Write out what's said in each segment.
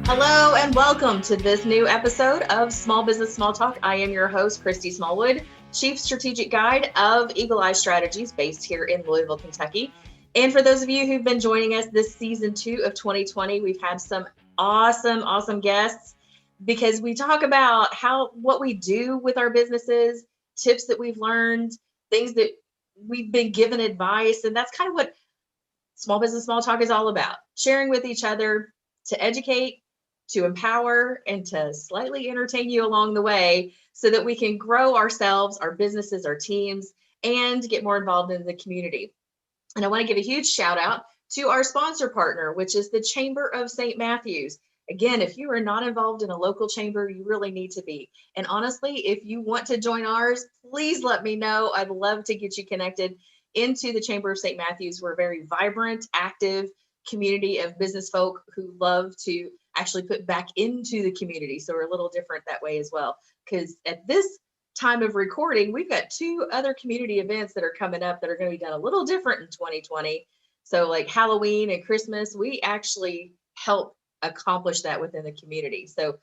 Hello and welcome to this new episode of Small Business Small Talk. I am your host, Christy Smallwood, Chief Strategic Guide of Eagle Eye Strategies based here in Louisville, Kentucky. And for those of you who've been joining us this season 2 of 2020, we've had some awesome guests because we talk about what we do with our businesses, tips that we've learned, things that we've been given advice. And that's kind of what Small Business Small Talk is all about, sharing with each other to educate, to empower, and to slightly entertain you along the way so that we can grow ourselves, our businesses, our teams, and get more involved in the community. And I want to give a huge shout out to our sponsor partner, which is the Chamber of St. Matthews. Again, if you are not involved in a local chamber, you really need to be. And honestly, if you want to join ours, please let me know. I'd love to get you connected into the Chamber of St. Matthews. We're a very vibrant, active community of business folk who love to actually put back into the community. So we're a little different that way as well. Because at this time of recording, we've got 2 other community events that are coming up that are going to be done a little different in 2020. So like Halloween and Christmas, we actually help accomplish that within the community. So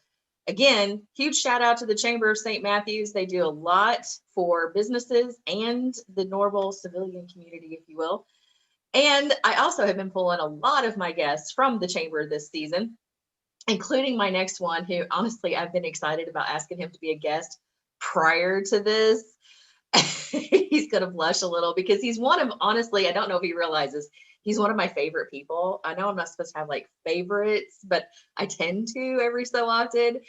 again, huge shout out to the Chamber of St. Matthews. They do a lot for businesses and the normal civilian community, if you will. And I also have been pulling a lot of my guests from the Chamber this season, including my next one, who honestly, I've been excited about asking him to be a guest prior to this. He's going to blush a little because he's one of, honestly, I don't know if he realizes, he's one of my favorite people. I know I'm not supposed to have like favorites, but I tend to every so often.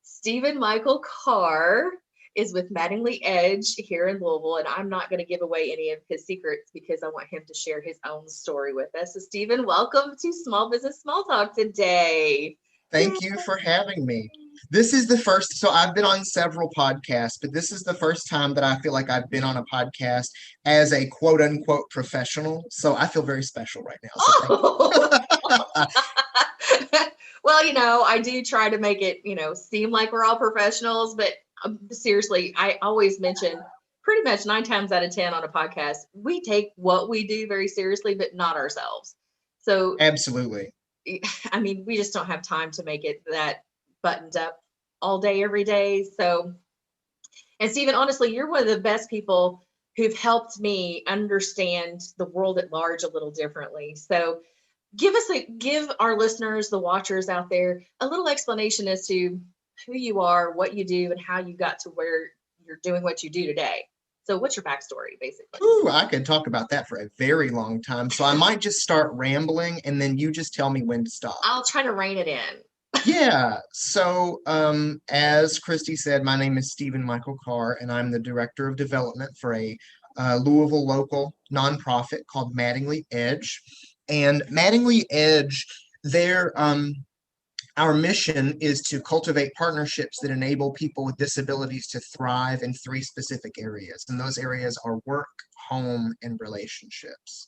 Stephen Michael Carr is with Mattingly Edge here in Louisville, and I'm not going to give away any of his secrets because I want him to share his own story with us. So Stephen, welcome to Small Business Small Talk today. Thank you for having me. This is the first, so I've been on several podcasts, but this is the first time that I feel like I've been on a podcast as a quote unquote professional. So I feel very special right now. So Oh, thank you. well, I do try to make it, seem like we're all professionals, but seriously, I always mention pretty much 9 times out of 10 on a podcast, we take what we do very seriously, but not ourselves. So, Absolutely. I mean, we just don't have time to make it that buttoned up all day, every day. So, and Stephen, honestly, you're one of the best people who've helped me understand the world at large a little differently. So, give our listeners, the watchers out there, a little explanation as to who you are, what you do, and how you got to where you're doing what you do today. So, what's your backstory, basically? Ooh, I could talk about that for a very long time. So I might just start rambling and then you just tell me when to stop. I'll try to rein it in. Yeah. So, as Christy said, my name is Stephen Michael Carr, and I'm the Director of Development for a Louisville local nonprofit called Mattingly Edge. And Mattingly Edge, our mission is to cultivate partnerships that enable people with disabilities to thrive in 3 specific areas. And those areas are work, home, and relationships.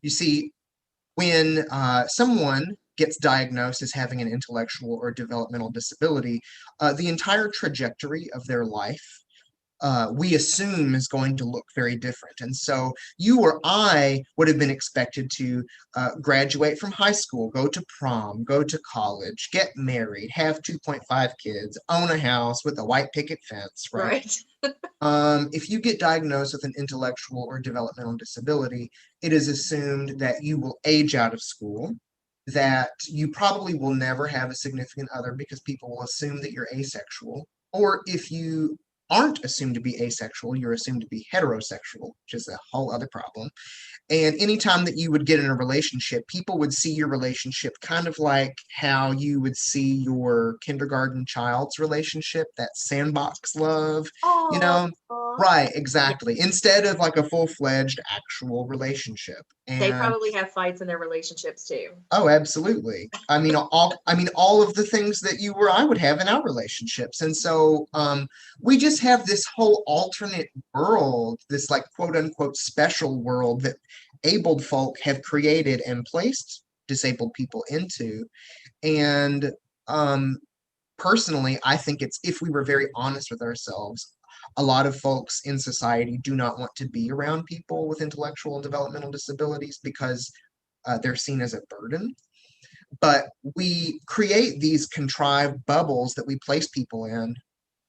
You see, when someone gets diagnosed as having an intellectual or developmental disability, the entire trajectory of their life we assume is going to look very different. And so you or I would have been expected to graduate from high school, go to prom, go to college, get married, have 2.5 kids, own a house with a white picket fence, right? Right. If you get diagnosed with an intellectual or developmental disability, it is assumed that you will age out of school, that you probably will never have a significant other because people will assume that you're asexual. Or if you aren't assumed to be asexual, you're assumed to be heterosexual, which is a whole other problem. And anytime that you would get in a relationship, people would see your relationship kind of like how you would see your kindergarten child's relationship, that sandbox love, you Oh, know? Right, exactly. Instead of like a full-fledged actual relationship. they And probably have fights in their relationships too. oh, absolutely. I mean all of the things that you or I would have in our relationships. And so we just have this whole alternate world, this like quote unquote special world that abled folk have created and placed disabled people into. And um personally, I think it's if we were very honest with ourselves, a lot of folks in society do not want to be around people with intellectual and developmental disabilities because they're seen as a burden. But we create these contrived bubbles that we place people in,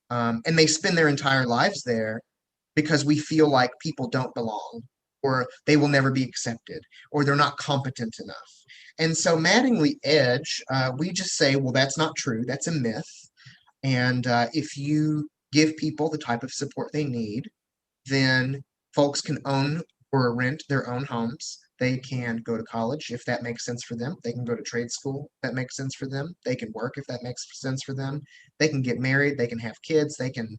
and they spend their entire lives there because we feel like people don't belong, or they will never be accepted, or they're not competent enough. And so Mattingly Edge, we just say, well, that's not true. That's a myth. And if you give people the type of support they need, then folks can own or rent their own homes. They can go to college if that makes sense for them. They can go to trade school if that makes sense for them. They can work if that makes sense for them. They can get married. They can have kids. They can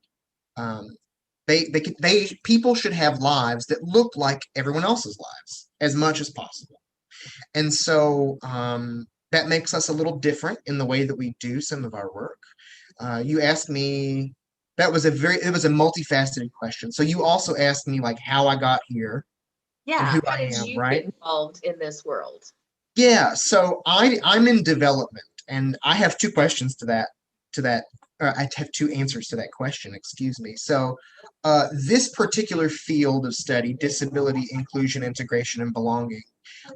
um, they people should have lives that look like everyone else's lives as much as possible. And so that makes us a little different in the way that we do some of our work. You asked me, that was it was a multifaceted question. So you also asked me like how I got here and Yeah. who How I did am, you right? get involved in this world? Yeah, so I'm in development, and I have two questions to that. I have two answers to that question. Excuse me. So, this particular field of study, disability, inclusion, integration, and belonging.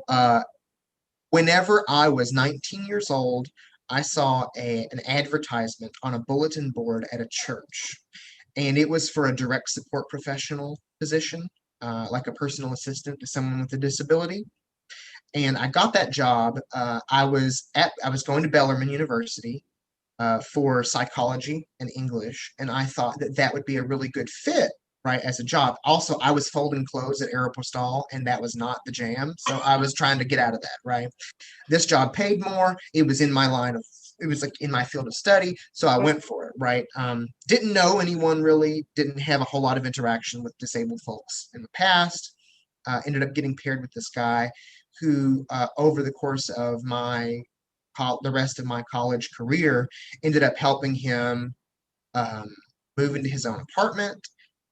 Uh, Whenever I was 19 years old, I saw an advertisement on a bulletin board at a church, and it was for a direct support professional position, like a personal assistant to someone with a disability. And I got that job. I was going to Bellarmine University for psychology and English, and I thought that that would be a really good fit, right, as a job. Also, I was folding clothes at Aeropostale, and that was not the jam, so I was trying to get out of that, right? This job paid more. It was in my line of it was like in my field of study, so I went for it, right? Didn't know anyone really, didn't have a whole lot of interaction with disabled folks in the past. Ended up getting paired with this guy who, over the course of the rest of my college career, ended up helping him um, move into his own apartment,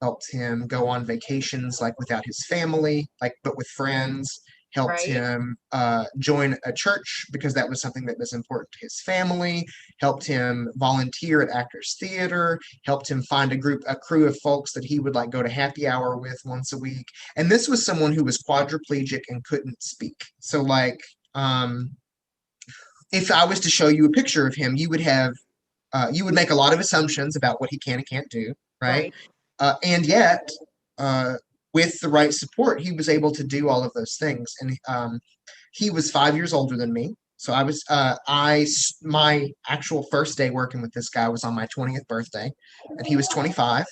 helped him go on vacations like without his family, like but with friends, helped Right. him join a church because that was something that was important to his family, helped him volunteer at Actors Theater, helped him find a crew of folks that he would like go to happy hour with once a week. And this was someone who was quadriplegic and couldn't speak. So like if I was to show you a picture of him, you would make a lot of assumptions about what he can and can't do, right? Right. And yet, uh, with the right support, he was able to do all of those things. And he was 5 years older than me. So my actual first day working with this guy was on my 20th birthday, and he was 25.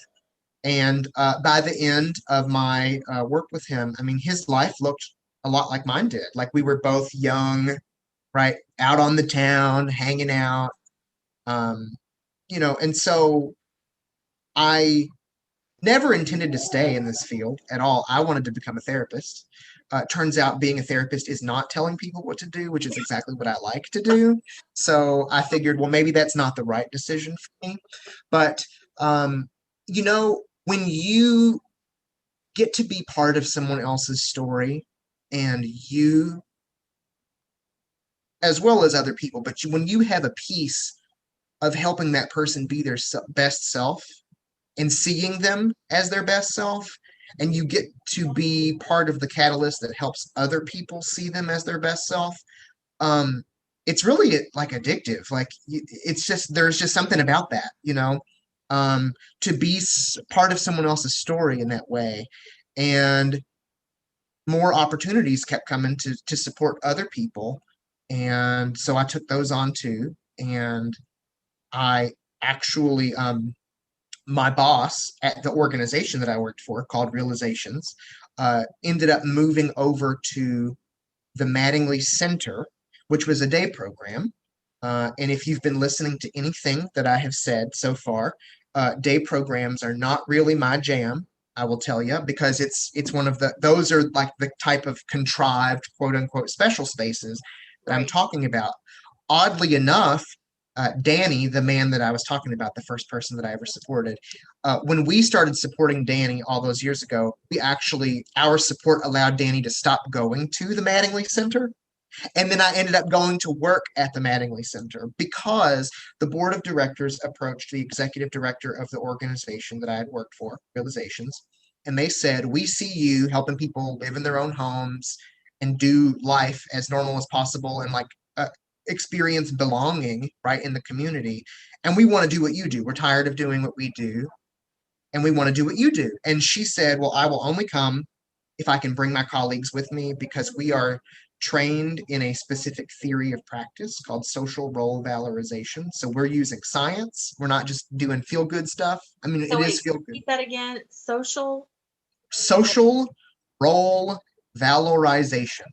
And by the end of my work with him, I mean, his life looked a lot like mine did. Like we were both young, right, out on the town, hanging out, um, and so I never intended to stay in this field at all. I wanted to become a therapist. Turns out being a therapist is not telling people what to do, which is exactly what I like to do. So I figured, well, maybe that's not the right decision for me. But, when you get to be part of someone else's story and you, as well as other people, but when you have a piece of helping that person be their best self, and seeing them as their best self, and you get to be part of the catalyst that helps other people see them as their best self. um it's really like addictive. Like it's just there's just something about that, to be part of someone else's story in that way. And more opportunities kept coming to support other people, and so I took those on too. And I actually my boss at the organization that I worked for, called Realizations, ended up moving over to the Mattingly Center, which was a day program. And if you've been listening to anything that I have said so far, day programs are not really my jam. I will tell you, because it's one of those are like the type of contrived quote unquote special spaces that I'm Right. talking about. Oddly enough, Danny, the man that I was talking about, the first person that I ever supported, when we started supporting Danny all those years ago, our support allowed Danny to stop going to the Mattingly Center. And then I ended up going to work at the Mattingly Center because the board of directors approached the executive director of the organization that I had worked for, Realizations, and they said, "We see you helping people live in their own homes and do life as normal as possible, and like experience belonging, right, in the community. And we want to do what you do. We're tired of doing what we do, and we want to do what you do. And she said, well, I will only come if I can bring my colleagues with me, because we are trained in a specific theory of practice called social role valorization. So we're using science. We're not just doing feel good stuff. I mean, So it is wait, feel good. repeat that again. Social role valorization.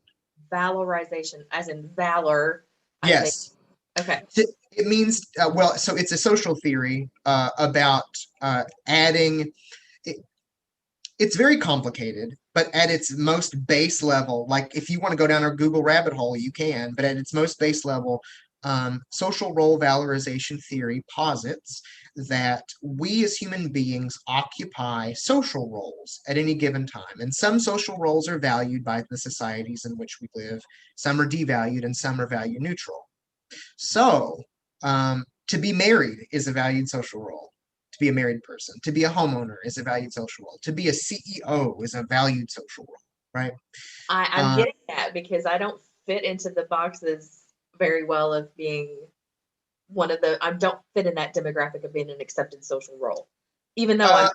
Valorization, as in valor. I take. Yes. Okay. It means, well, so it's a social theory about adding. It, it's very complicated, but at its most base level, like if you want to go down a Google rabbit hole, you can, but at its most base level, social role valorization theory posits that we as human beings occupy social roles at any given time. And some social roles are valued by the societies in which we live, some are devalued, and some are value neutral. So, to be married is a valued social role. To be a married person, to be a homeowner is a valued social role. To be a CEO is a valued social role, right? I'm Uh, getting that because I don't fit into the boxes very well of being I don't fit in that demographic of being an accepted social role, even though uh,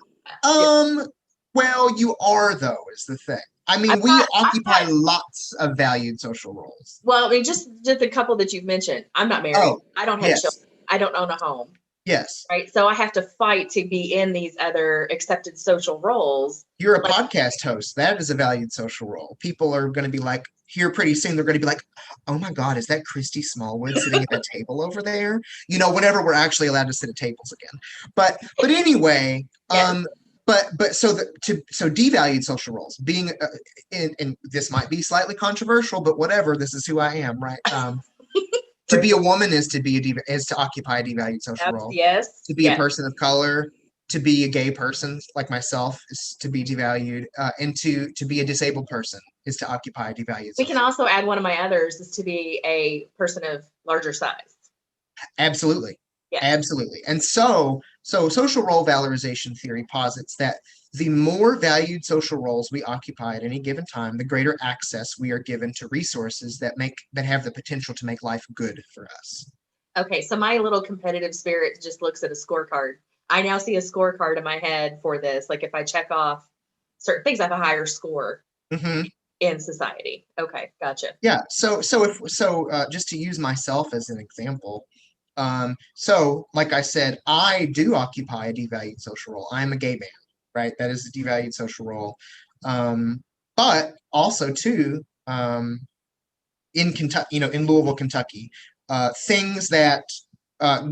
yeah, um, well, you are though, is the thing. I mean, we I'm occupy not, lots of valued social roles. well, I mean, just a couple that you've mentioned. I'm not married. Oh, I don't have yes, children. I don't own a home. yes. Right. So I have to fight to be in these other accepted social roles. You're a Like, podcast host. That is a valued social role. People are going to be like, here pretty soon, they're going to be like, oh my God, is that Christy Smallwood sitting at that table over there? You know, whenever we're actually allowed to sit at tables again. But anyway, yes. but so so devalued social roles being, and this might be slightly controversial, but whatever, this is who I am, right? To be a woman is to be is to occupy a devalued social role. Yes. To be a Yes. person of color, to be a gay person like myself is to be devalued, and to be a disabled person is to occupy a devalued We can social also add one of my others is to be a person of larger size. role. Absolutely, Yes. absolutely. And so social role valorization theory posits that the more valued social roles we occupy at any given time, the greater access we are given to resources that have the potential to make life good for us. Okay. So my little competitive spirit just looks at a scorecard. I now see a scorecard in my head for this. Like if I check off certain things, I have a higher score Mm-hmm. in society. Okay. Gotcha. Yeah. Just to use myself as an example, so like I said, I do occupy a devalued social role. I'm a gay man, right? That is a devalued social role. But also too, in Kentucky, in Louisville, Kentucky, things that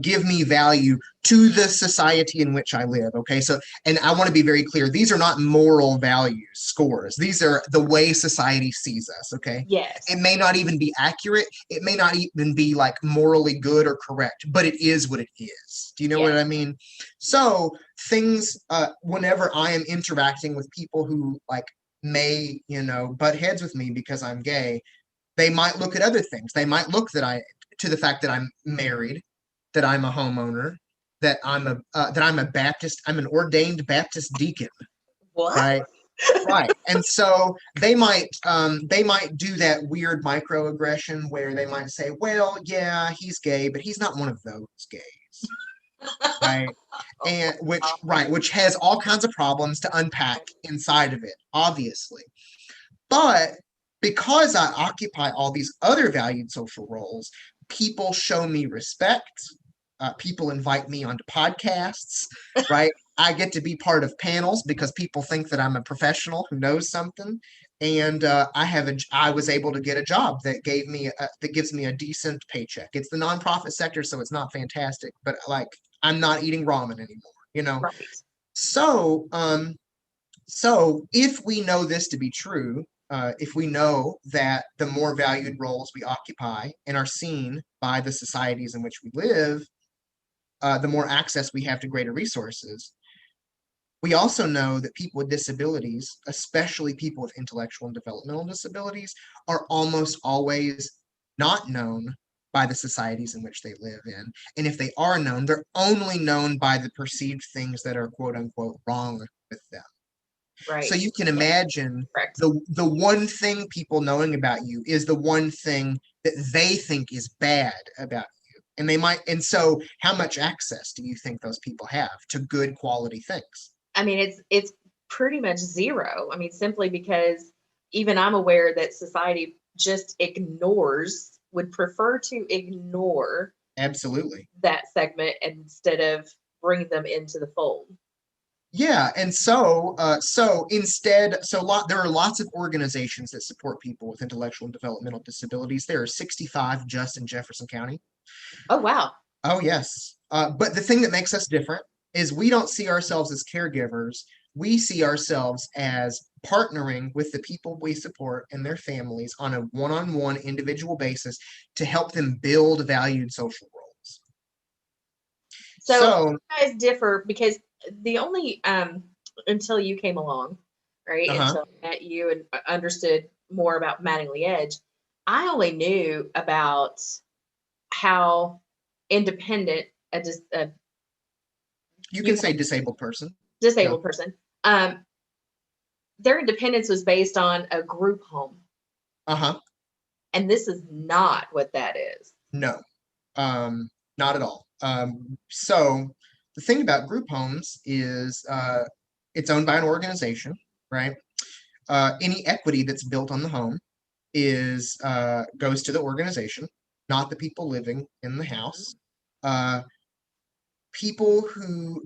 give me value to the society in which I live. Okay, so and I want to be very clear: these are not moral values scores. These are the way society sees us. Okay, it Yes. may not even be accurate. It may not even be like morally good or correct, but it is what it is. Do you know what Yes. I mean? So things, whenever I am interacting with people who like may butt heads with me because I'm gay, they might look at other things. They might look to the fact that I'm married, that I'm a homeowner, that I'm a Baptist. I'm an ordained Baptist deacon, What? right? Right. And so they might do that weird microaggression where they might say, well, yeah, he's gay, but he's not one of those gays. Right. And which has all kinds of problems to unpack inside of it, obviously. But because I occupy all these other valued social roles, people show me respect. People invite me onto podcasts, right? I get to be part of panels because people think that I'm a professional who knows something. And I was able to get a job that gives me a decent paycheck. It's the nonprofit sector, so it's not fantastic, but like I'm not eating ramen anymore. Right. So, if we know this to be true, if we know that the more valued roles we occupy and are seen by the societies in which we live, the more access we have to greater resources. We also know that people with disabilities, especially people with intellectual and developmental disabilities, are almost always not known by the societies in which they live in. And if they are known, they're only known by the perceived things that are quote unquote wrong with them. Right. So you can Yeah, imagine correct. the one thing people knowing about you is the one thing that they think is bad about you. And they might, and so how much access do you think those people have to good quality things? I mean, it's pretty much zero. I mean, simply because even I'm aware that society just ignores, would prefer to ignore Absolutely. that segment instead of bring them into the fold. Yeah, and so instead, there are lots of organizations that support people with intellectual and developmental disabilities. There are 65 just in Jefferson County. Oh, wow. Oh, yes. But the thing that makes us different is we don't see ourselves as caregivers. We see ourselves as partnering with the people we support and their families on a one-on-one individual basis to help them build valued social roles. So So, you guys differ because the only until you came along, right? uh-huh. Until I met you and understood more about Mattingly Edge, I only knew about how independent a You you can have say disabled person. Yeah. disabled person, um, their independence was based on a group home, Uh-huh. and this is not what that is. No. Not at all. So the thing about group homes is it's owned by an organization, right? Any equity that's built on the home is goes to the organization, not the people living in the Mhm. house. Uh, People who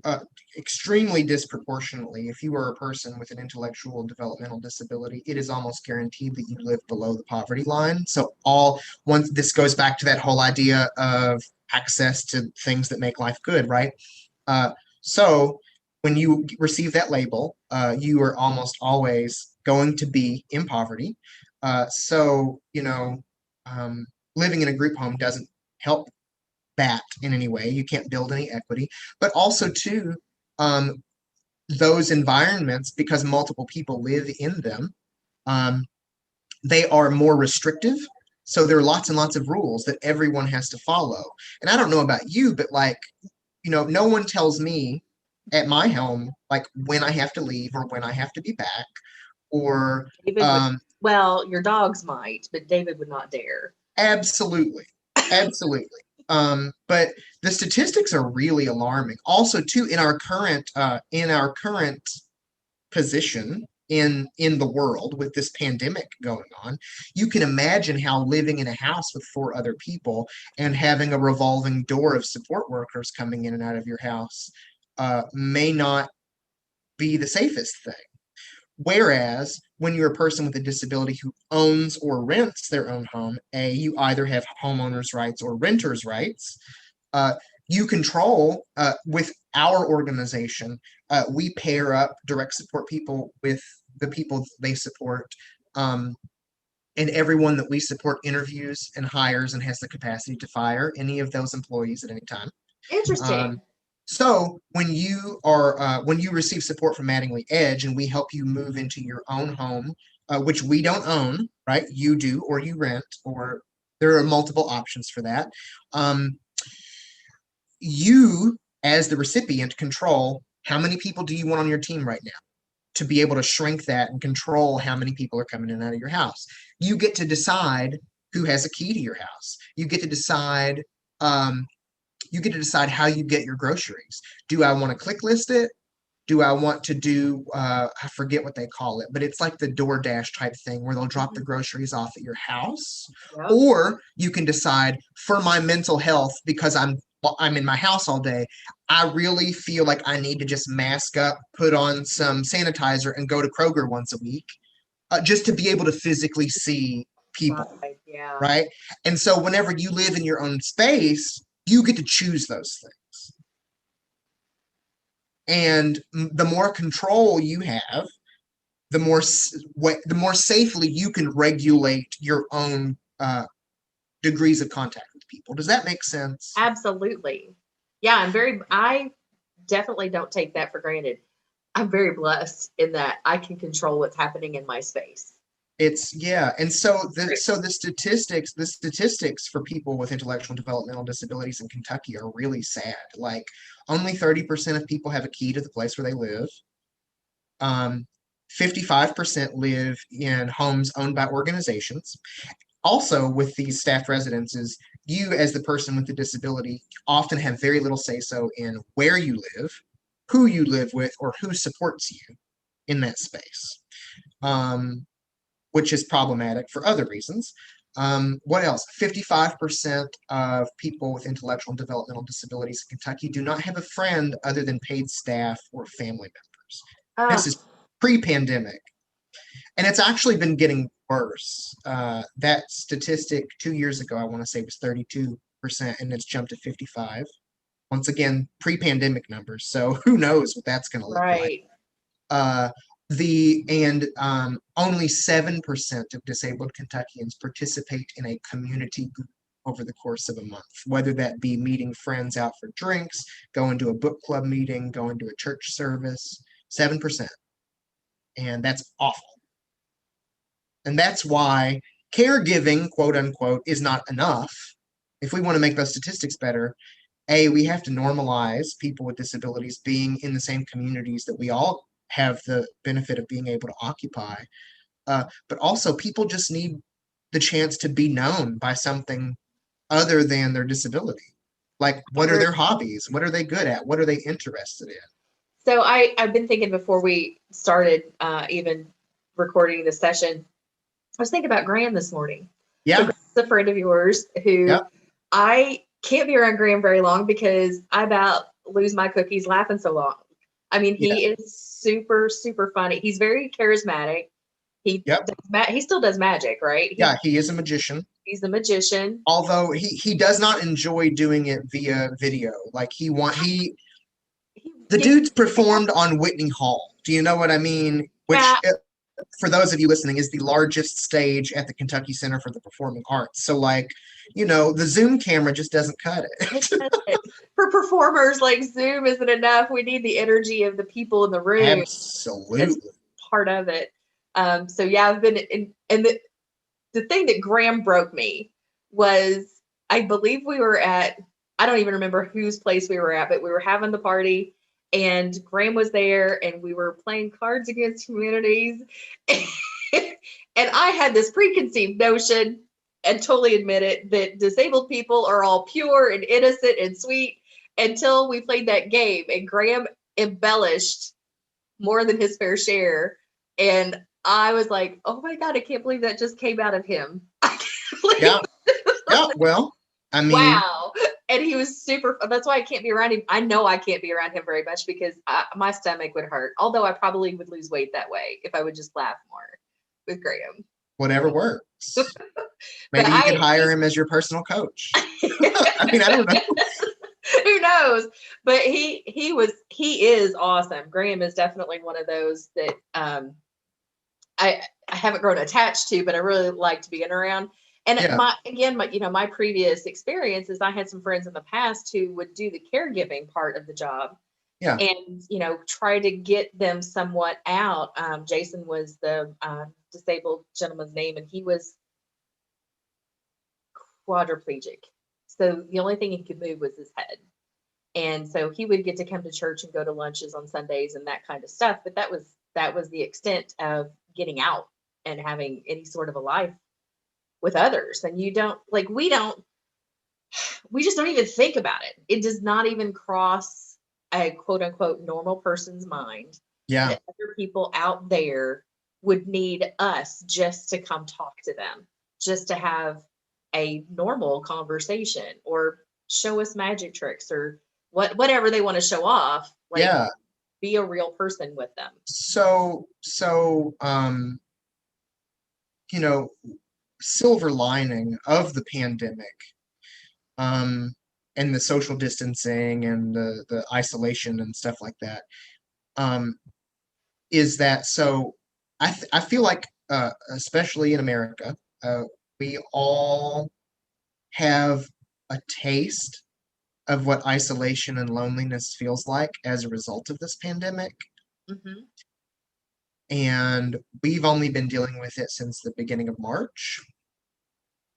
extremely disproportionately, if you are a person with an intellectual and developmental disability, it is almost guaranteed that you live below the poverty line. So all once this goes back to that whole idea of access to things that make life good, right? Uh, so when you receive that label, you are almost always going to be in poverty. So um, living in a group home doesn't help that in any way. You can't build any equity, but also too, um, those environments, because multiple people live in them, um, they are more restrictive. So there are lots and lots of rules that everyone has to follow. And I don't know about you, but like, no one tells me at my home, like when I have to leave or when I have to be back, or David would, um, well, your dogs might, but David would not dare. absolutely, absolutely. But the statistics are really alarming. Also, too, in our current position in the world with this pandemic going on, you can imagine how living in a house with four other people and having a revolving door of support workers coming in and out of your house may not be the safest thing. Whereas when you're a person with a disability who owns or rents their own home, you either have homeowners' rights or renters' rights. Uh, you control with our organization. We pair up direct support people with the people they support. Um, and everyone that we support interviews and hires and has the capacity to fire any of those employees at any time. Um, Interesting. so when you receive support from Mattingly Edge and we help you move into your own home, which we don't own, right? You do, or you rent, or there are multiple options for that. Um, you, as the recipient, control how many people do you want on your team right now to be able to shrink that and control how many people are coming in and out of your house. You get to decide who has a key to your house. Um, you get to decide how you get your groceries. Do I want to click list it? Do I want to do I forget what they call it, but it's like the DoorDash type thing where they'll drop the Mhm. groceries off at your house. Yep. Or you can decide for my mental health, because I'm in my house all day, I really feel like I need to just mask up, put on some sanitizer, and go to Kroger once a week, just to be able to physically see people, Right. Yeah. right? And so whenever you live in your own space, you get to choose those things. And the more control you have, the more safely you can regulate your own degrees of contact with people. Does that make sense? Absolutely. Yeah, I definitely don't take that for granted. I'm very blessed in that I can control what's happening in my space. It's yeah, and so the Great. so the statistics for people with intellectual and developmental disabilities in Kentucky are really sad. Like only 30% of people have a key to the place where they live. Um, 55% live in homes owned by organizations. Also, with these staffed residences, you as the person with the disability often have very little say-so in where you live, who you live with, or who supports you in that space, which is problematic for other reasons. What else? 55% of people with intellectual and developmental disabilities in Kentucky do not have a friend other than paid staff or family members. Uh, This is pre-pandemic. And it's actually been getting worse. That statistic 2 years ago, I want to say, was 32%, and it's jumped to 55. Once again, pre-pandemic numbers. So who knows what that's going to look like. right. Uh, only 7% of disabled Kentuckians participate in a community group over the course of a month, whether that be meeting friends out for drinks, going to a book club meeting, going to a church service. 7%. And that's awful. And that's why caregiving, quote unquote, is not enough. If we want to make those statistics better, we have to normalize people with disabilities being in the same communities that we all have the benefit of being able to occupy. But also, people just need the chance to be known by something other than their disability. Like, what are their hobbies? What are they good at? What are they interested in? So I've been thinking before we started even recording this session, I was thinking about Graham this morning. Yeah. So Graham's a friend of yours who Yep. I can't be around Graham very long because I about lose my cookies laughing so long. I mean, he is super, super funny. He's very charismatic. He still does magic, right? He is a magician. He's a magician. Although he does not enjoy doing it via video. Like the dude's performed on Whitney Hall. Do you know what I mean? Which, for those of you listening, is the largest stage at the Kentucky Center for the Performing Arts. So, like, the Zoom camera just doesn't cut it. For performers, like, Zoom isn't enough. We need the energy of the people in the room. Absolutely. That's part of it. So yeah, I've been in, and the thing that Graham broke me was, I believe we were at, I don't even remember whose place we were at, but we were having the party and Graham was there and we were playing Cards Against Humanities. And I had this preconceived notion, and totally admit it, that disabled people are all pure and innocent and sweet until we played that game. And Graham embellished more than his fair share. And I was like, oh my God, I can't believe that just came out of him. Yeah. Well, I mean, wow. And he was super, that's why I can't be around him. I know I can't be around him very much because my stomach would hurt. Although I probably would lose weight that way if I would just laugh more with Graham. Whatever works. Maybe you could hire him as your personal coach. I mean, I don't know. Who knows? But he is awesome. Graham is definitely one of those that I haven't grown attached to, but I really liked being around. And my previous experience is I had some friends in the past who would do the caregiving part of the job. Yeah. And, try to get them somewhat out. Jason was the disabled gentleman's name, and he was quadriplegic. So the only thing he could move was his head. And so he would get to come to church and go to lunches on Sundays and that kind of stuff. But that was the extent of getting out and having any sort of a life with others. And we just don't even think about it. It does not even cross a quote unquote normal person's mind. Yeah. That other people out there would need us just to come talk to them, just to have a normal conversation or show us magic tricks or whatever they want to show off. Like, be a real person with them. So, silver lining of the pandemic, and the social distancing and the isolation and stuff like that, is that I feel like, especially in America, we all have a taste of what isolation and loneliness feels like as a result of this pandemic. Mm-hmm. And we've only been dealing with it since the beginning of March.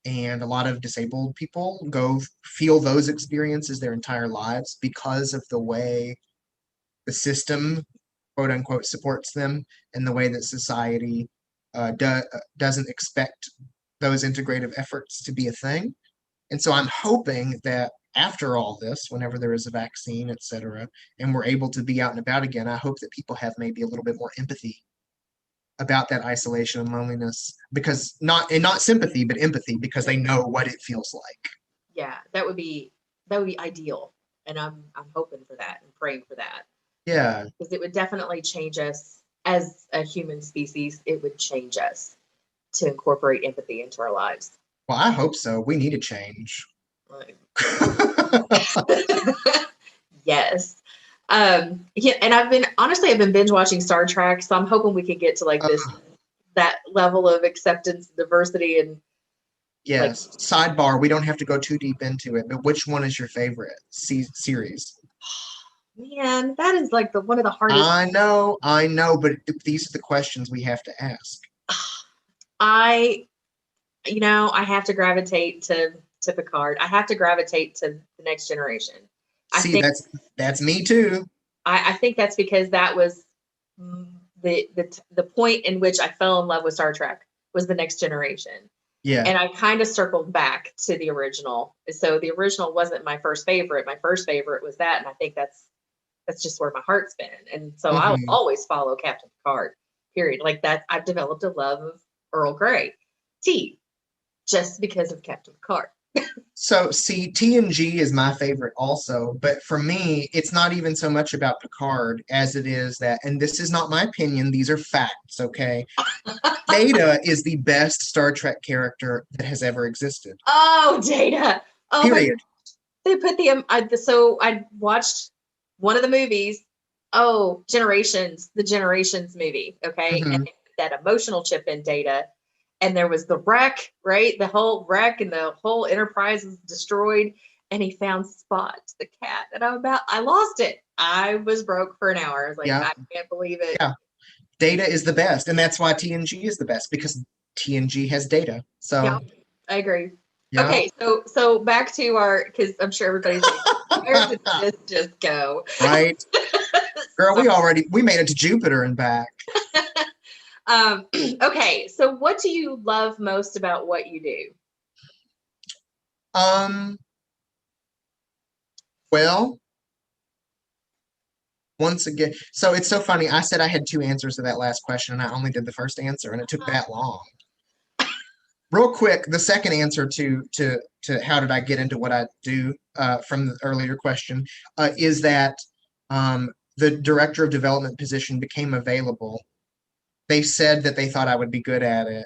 And a lot of disabled people feel those experiences their entire lives because of the way the system quote unquote supports them in the way that society doesn't expect those integrative efforts to be a thing. And so I'm hoping that after all this, whenever there is a vaccine, et cetera, and we're able to be out and about again, I hope that people have maybe a little bit more empathy about that isolation and loneliness, because not sympathy, but empathy, because they know what it feels like. Yeah, that would be ideal, and I'm hoping for that and praying for that, Yeah. because it would definitely change us as a human species. It would change us to incorporate empathy into our lives. Well, I hope so. We need a change. Like, yes. Yeah, and I've been binge watching Star Trek, so I'm hoping we can get to like this Uh, that level of acceptance, diversity, and like, yes. Sidebar, we don't have to go too deep into it, but which one is your favorite series? man, that is like the one of the hardest. I know, but these are the questions we have to ask. I I have to gravitate to Picard. I have to gravitate to the Next Generation. I See, think that's me too. I think that's because that was the point in which I fell in love with Star Trek was the Next Generation. Yeah. And I kind of circled back to the original. So the original wasn't my first favorite. My first favorite was that, and I think that's just where my heart's been. And so I'll Hmm. always follow Captain Picard. Period. Like that, I've developed a love of Earl Grey tea just because of Captain Picard. So, see, TNG is my favorite also, but for me, it's not even so much about Picard as it is that, and this is not my opinion, these are facts, okay? Data is the best Star Trek character that has ever existed. Oh, Data. Oh my, Period. they put so I watched one of the movies. Oh, Generations, the Generations movie. Okay. And Hmm. that emotional chip in Data. And there was the wreck, right? The whole wreck and the whole Enterprise was destroyed. And he found Spot, the cat. And I lost it. I was broke for an hour. I was like, Yeah, I can't believe it. yeah. Data is the best, and that's why TNG is the best because TNG has data. Yeah, So, I agree. yeah, Okay, so back to our, because I'm sure everybody's like, where did this just go? right, girl. So, We made it to Jupiter and back. okay, so what do you love most about what you do? Um, well, once again, so it's so funny. I said I had two answers to that last question, and I only did the first answer, and it took that long. Real quick, the second answer to how did I get into what I do from the earlier question is that the director of development position became available. They said that they thought I would be good at it.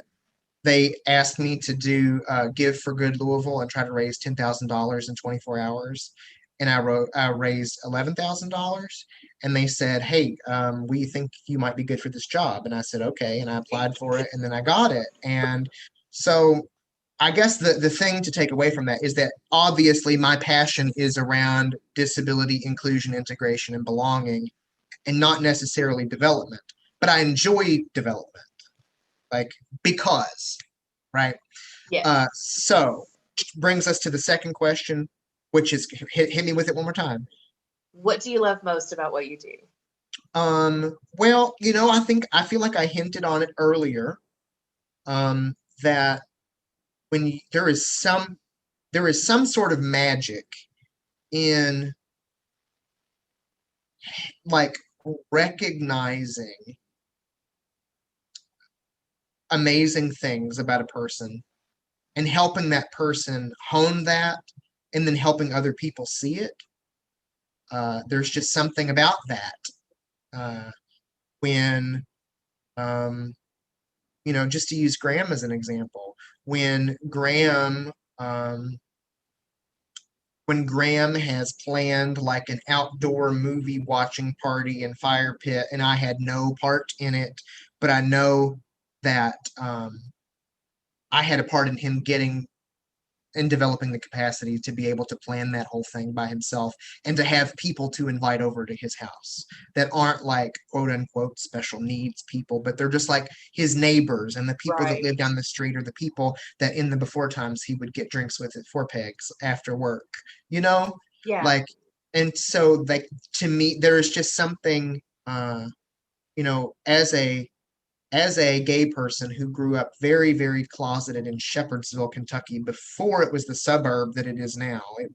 They asked me to do Give for Good Louisville and try to raise $10,000 in 24 hours. And I raised $11,000. And they said, "Hey, we think you might be good for this job." And I said, "Okay." And I applied for it, and then I got it. And so I guess the thing to take away from that is that obviously my passion is around disability inclusion, integration, and belonging, and not necessarily development. But I enjoy development, like because, right? Yes. So brings us to the second question, which is hit me with it one more time. What do you love most about what you do? Well, I feel like I hinted on it earlier. That when there is some sort of magic in like recognizing amazing things about a person and helping that person hone that and then helping other people see it. There's just something about that uh, when, um, just to use Graham as an example, when um, Graham has planned like an outdoor movie watching party and fire pit, and I had no part in it, but I know that I had a part in him getting and developing the capacity to be able to plan that whole thing by himself and to have people to invite over to his house that aren't like quote unquote special needs people, but they're just like his neighbors and the people that Right. live down the street or the people that in the before times he would get drinks with at Four Pegs after work, you know? Yeah. Like, and so like to me, there is just something as a gay person who grew up very, very closeted in Shepherdsville, Kentucky, before it was the suburb that it is now. It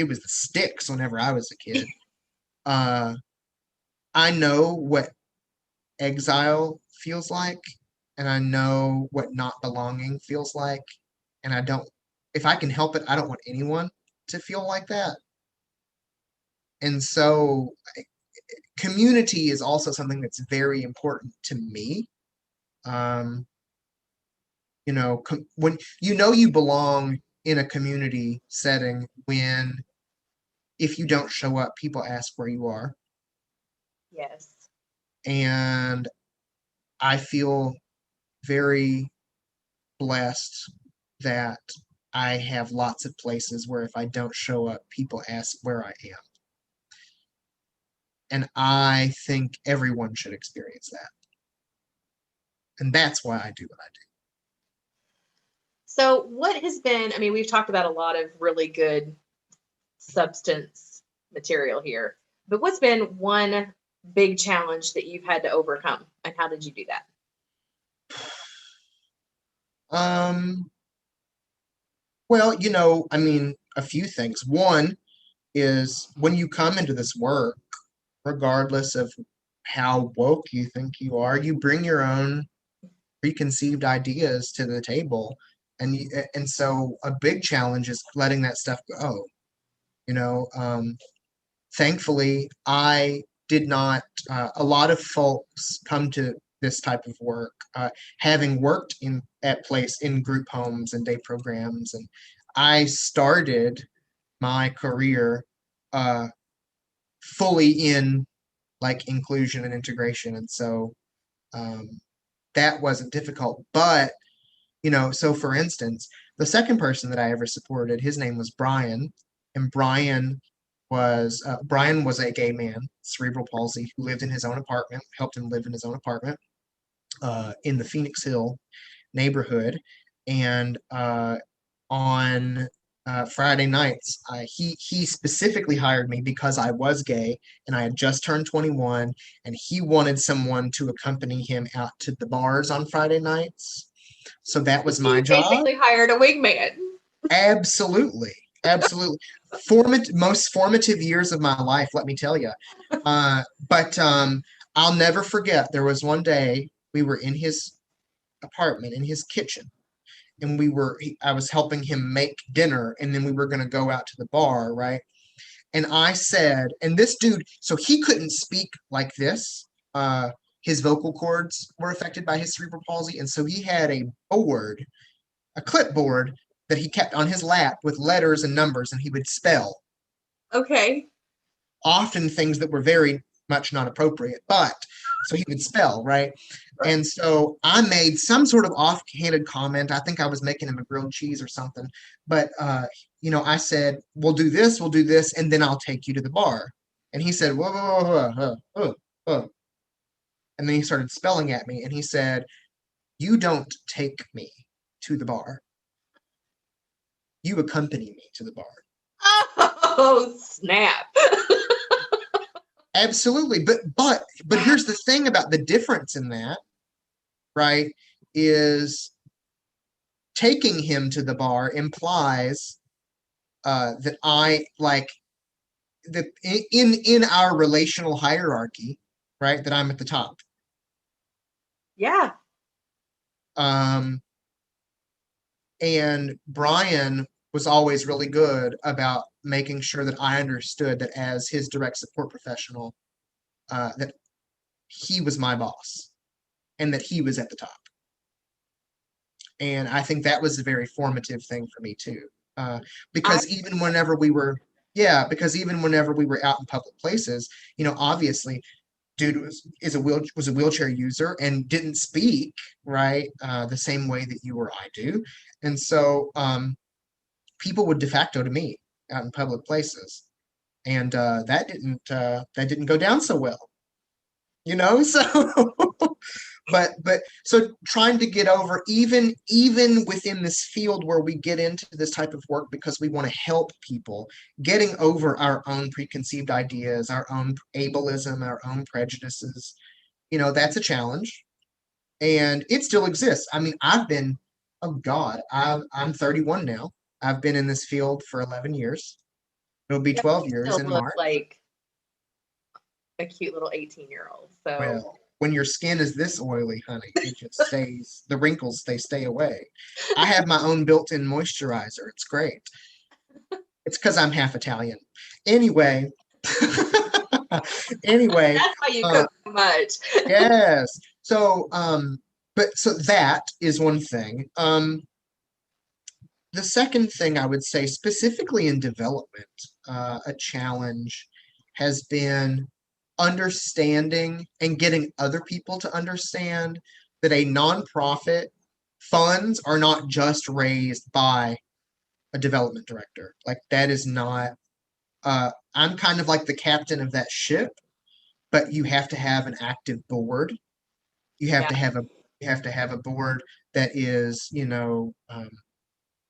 was the sticks whenever I was a kid. Uh, I know what exile feels like, and I know what not belonging feels like. And I don't, if I can help it, I don't want anyone to feel like that. And so community is also something that's very important to me. Um, when you belong in a community setting when if you don't show up, people ask where you are. Yes. And I feel very blessed that I have lots of places where if I don't show up, people ask where I am. And I think everyone should experience that. And that's why I do what I do. So, what has been, I mean, we've talked about a lot of really good substance material here, but what's been one big challenge that you've had to overcome, and how did you do that? Um, well, I mean, a few things. One is when you come into this work, regardless of how woke you think you are, you bring your own preconceived ideas to the table. And so a big challenge is letting that stuff go. You know, Thankfully, I did not. A lot of folks come to this type of work, having worked in group homes and day programs, and I started my career uh, fully in like inclusion and integration, and so um, that wasn't difficult. But so for instance, the second person that I ever supported, his name was Brian, and Brian was a gay man, cerebral palsy, who lived in his own apartment, helped him live in his own apartment in the Phoenix Hill neighborhood, and on Friday nights, he specifically hired me because I was gay and I had just turned 21, and he wanted someone to accompany him out to the bars on Friday nights. So that was my You job. basically hired a wingman. Absolutely, absolutely. Most formative years of my life, let me tell you. But I'll never forget. There was one day we were in his apartment, in his kitchen, and I was helping him make dinner, and then we were going to go out to the bar, right? And I said, and this dude, so he couldn't speak like this. His vocal cords were affected by his cerebral palsy, and so he had a clipboard that he kept on his lap with letters and numbers, and he would spell Okay. often things that were very much not appropriate, but so he would spell, right? Right. And so I made some sort of offhanded comment. I think I was making him a grilled cheese or something, but I said, we'll do this, and then I'll take you to the bar. And he said, whoa, whoa, whoa, whoa, whoa, whoa. And then he started spelling at me, and he said, you don't take me to the bar. You accompany me to the bar. Oh, snap. Absolutely. But here's the thing about the difference in that, right? Is taking him to the bar implies that I like that in our relational hierarchy, right? That I'm at the top. Yeah. Um, and Brian was always really good about making sure that I understood that as his direct support professional, that he was my boss and that he was at the top. And I think that was a very formative thing for me too. Uh, I because even whenever we were, yeah, because even whenever we were out in public places, obviously, dude was a wheelchair user and didn't speak right the same way that you or I do, and so people would de facto to me out in public places, and that didn't go down so well, so but so trying to get over even within this field where we get into this type of work because we want to help people, getting over our own preconceived ideas, our own ableism, our own prejudices, that's a challenge, and it still exists. I mean, oh God, I'm 31 now. I've been in this field for 11 years. It'll be Yeah, 12 you years still in look March. like a cute little 18-year-old. So Well, when your skin is this oily, honey, it just stays, the wrinkles, they stay away. I have my own built-in moisturizer. It's great. It's because I'm half Italian. Anyway, anyway, that's why you uh, cook so much. yes. So, so that is one thing. The second thing I would say, specifically in development, a challenge has been understanding and getting other people to understand that a nonprofit funds are not just raised by a development director. Like that is not, I'm kind of like the captain of that ship, but you have to have an active board. You have Yeah. to have a board that is,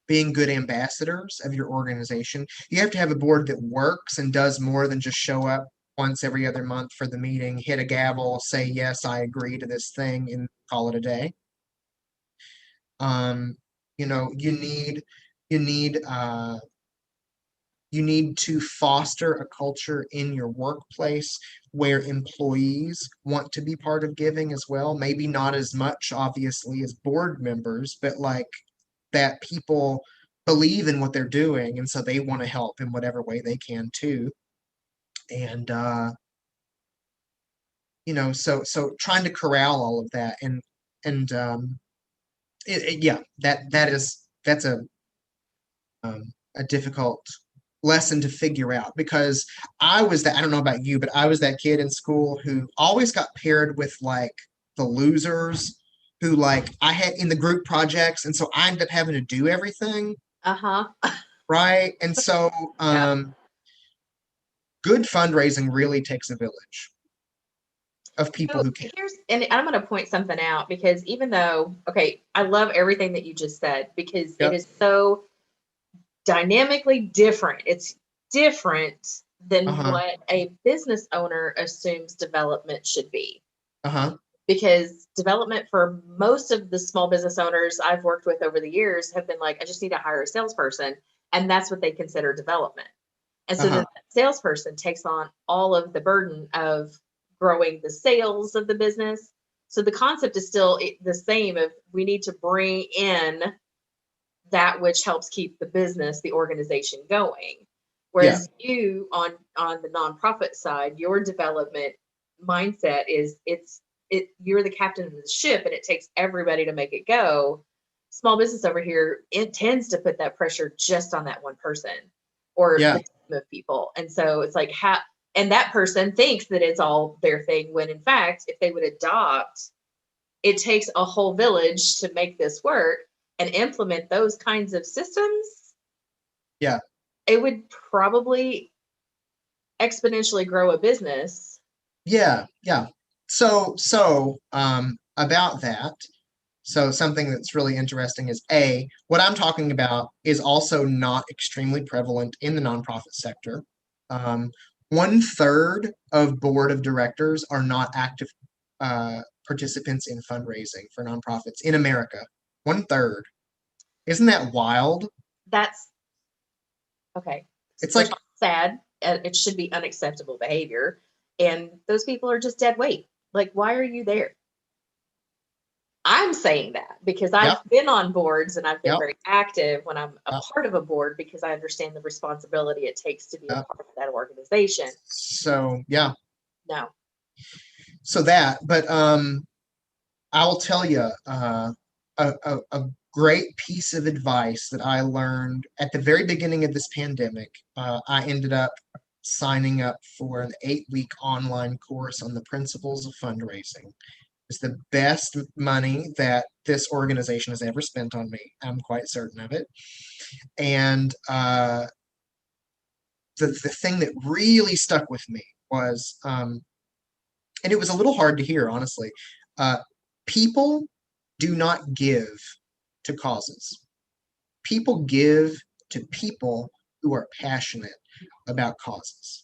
being good ambassadors of your organization. You have to have a board that works and does more than just show up once every other month for the meeting, hit a gavel, say, yes, I agree to this thing, and call it a day. Um, you know, you need uh, you need to foster a culture in your workplace where employees want to be part of giving as well. Maybe not as much, obviously, as board members, but like that people believe in what they're doing, and so they want to help in whatever way they can too. And so trying to corral all of that, and yeah, that's a difficult lesson to figure out, because I don't know about you, but I was that kid in school who always got paired with like the losers, who like I had in the group projects, and so I ended up having to do everything, Uh-huh. right? And so Yeah. good fundraising really takes a village of people So who care. here's, and I'm going to point something out because even though, okay, I love everything that you just said because it Yep. is so dynamically different. It's different than Uh-huh. what a business owner assumes development should be. Uh-huh. Because development for most of the small business owners I've worked with over the years have been like, I just need to hire a salesperson. And that's what they consider development. And so then Uh-huh. that salesperson takes on all of the burden of growing the sales of the business. So the concept is still the same of we need to bring in that which helps keep the business, the organization going. Yeah. Whereas you on the nonprofit side, your development mindset is you're the captain of the ship and it takes everybody to make it go. Small business over here, it tends to put that pressure just on that one person or Yeah. the team of people. And so it's like how and that person thinks that it's all their thing when in fact, if they would adopt, it takes a whole village to make this work and implement those kinds of systems, Yeah. it would probably exponentially grow a business. Yeah. Yeah. So about that. So something that's really interesting is what I'm talking about is also not extremely prevalent in the nonprofit sector. Um, 1/3 of board of directors are not active participants in fundraising for nonprofits in America. 1/3. Isn't that wild? That's okay. It's First like, of all, sad. It should be unacceptable behavior. And those people are just dead weight. Like, why are you there? I'm saying that because I've yep, been on boards and I've been yep, very active when I'm a yep, part of a board because I understand the responsibility it takes to be a yep. part of that organization. So yeah, No. so that, but I will tell you a great piece of advice that I learned at the very beginning of this pandemic. I ended up signing up for an 8-week online course on the principles of fundraising. It's the best money that this organization has ever spent on me. I'm quite certain of it. And the thing that really stuck with me was, and it was a little hard to hear, honestly. Uh, People do not give to causes. People give to people who are passionate about causes.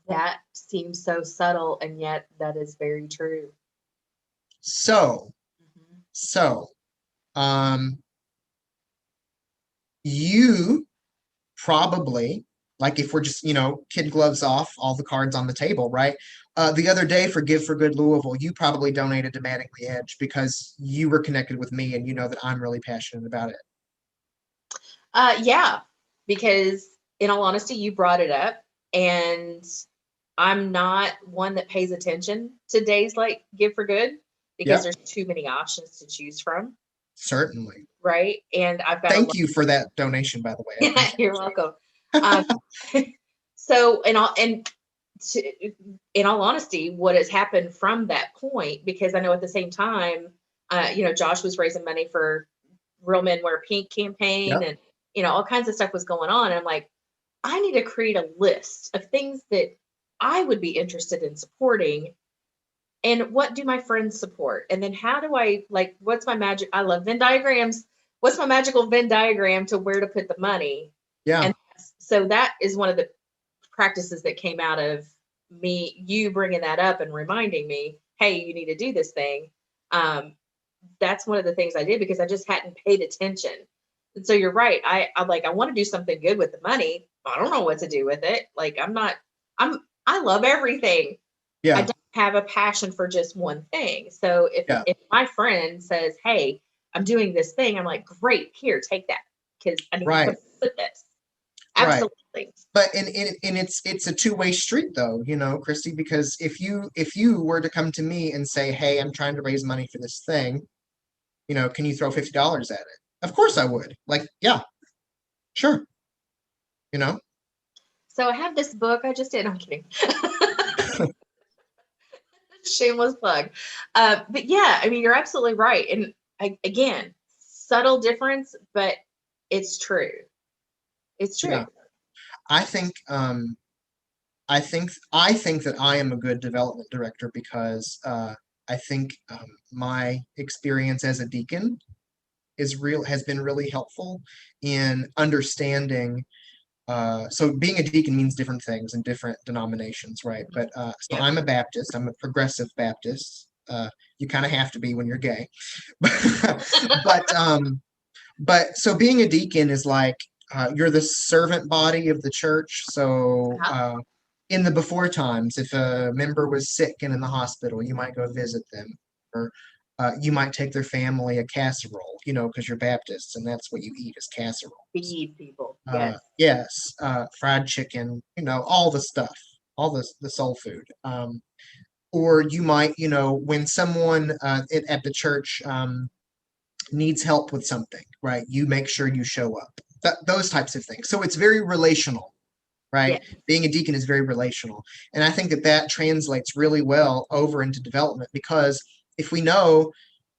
That seems so subtle, and yet that is very true. So, Mhm. so, um, you probably, like if we're just, kid gloves off, all the cards on the table, right? The other day for Give for Good Louisville, you probably donated to Mattingly Edge because you were connected with me and you know that I'm really passionate about it. Yeah, because in all honesty, you brought it up, and I'm not one that pays attention to days like Give for Good because Yep, there's too many options to choose from, certainly. right? And I've got a Thank lot. you for that donation, by the way. I Yeah, appreciate you're welcome. Um, so, to, in all honesty, what has happened from that point, because I know at the same time, Josh was raising money for Real Men Wear Pink it. campaign, Yep, and all kinds of stuff was going on. And I'm like, I need to create a list of things that I would be interested in supporting, and what do my friends support, and then how do I, like, what's my magic? I love Venn diagrams. What's my magical Venn diagram to where to put the money? yeah, And so that is one of the practices that came out of you bringing that up and reminding me, hey, you need to do this thing. um, that's one of the things I did because I just hadn't paid attention. And so you're right. I'm like, I want to do something good with the money. I don't know what to do with it. Like, I love everything. I yeah, don't have a passion for just one thing. So yeah, if my friend says, hey, I'm doing this thing, I'm like, great, here, take that, because I need to right, put this. right. Absolutely. But and it's a two-way street though, Christy, because if you were to come to me and say, hey, I'm trying to raise money for this thing, can you throw $50 at it? Of course I would. Like, yeah, sure, you know. So I have this book I just did. I'm kidding. Shameless plug. But yeah, I mean, you're absolutely right. And again, subtle difference, but it's true. It's true. Yeah. I think I think that I am a good development director because I think my experience as a deacon has been really helpful in understanding. So being a deacon means different things in different denominations, right? But so Yep. I'm a Baptist. I'm a progressive Baptist. You kind of have to be when you're gay, but so being a deacon is like you're the servant body of the church. So Uh-huh. in the before times, if a member was sick and in the hospital, you might go visit them, or you might take their family a casserole, because you're Baptists and that's what you eat is casseroles. Feed people. Yes. Yes, fried chicken, all the stuff, all the soul food. Or you might, when someone at the church needs help with something, right? You make sure you show up. Those types of things. So it's very relational, right? Yes. Being a deacon is very relational. And I think that translates really well over into development because if we know,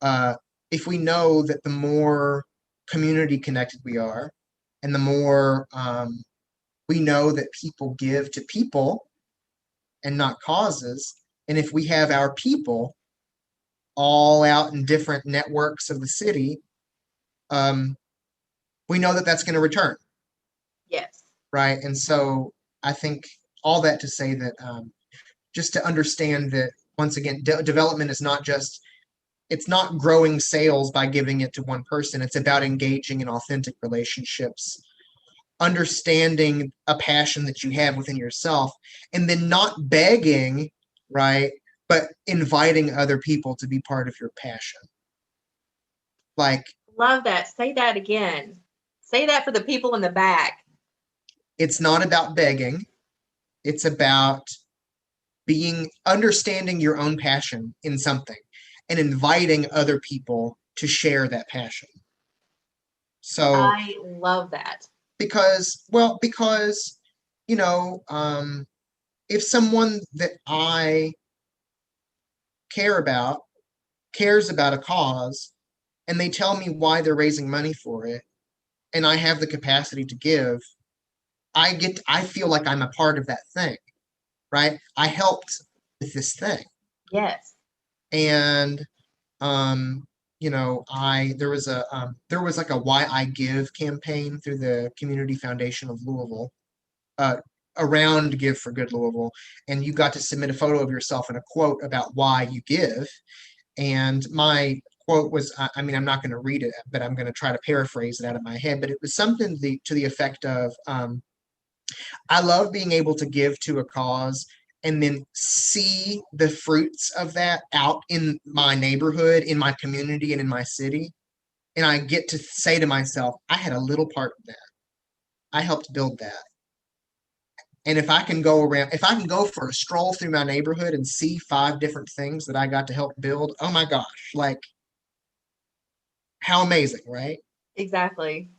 uh, if we know that the more community connected we are, and the more we know that people give to people and not causes, and if we have our people all out in different networks of the city, um, we know that that's going to return, Yes. right? And so I think all that to say that just to understand that once again, development is not just it's not growing sales by giving it to one person. It's about engaging in authentic relationships, understanding a passion that you have within yourself, and then not begging, right? But inviting other people to be part of your passion. Like, Love that. Say that again. Say that for the people in the back. it's not about begging, it's about understanding your own passion in something and inviting other people to share that passion. So I love that. because you know if someone that I care about cares about a cause and they tell me why they're raising money for it and I have the capacity to give, I feel like I'm a part of that thing, right? I helped with this thing. Yes. And I there was like a Why I Give campaign through the Community Foundation of Louisville, uh, around Give for Good Louisville, and you got to submit a photo of yourself and a quote about why you give. And my quote was, I mean, I'm not going to read it, but I'm going to try to paraphrase it out of my head. But it was something to the effect of, I love being able to give to a cause and then see the fruits of that out in my neighborhood, in my community, and in my city. And I get to say to myself, I had a little part in that. I helped build that. And if I can go around, if I can go for a stroll through my neighborhood and see 5 different things that I got to help build, oh my gosh, like how amazing, right? Exactly.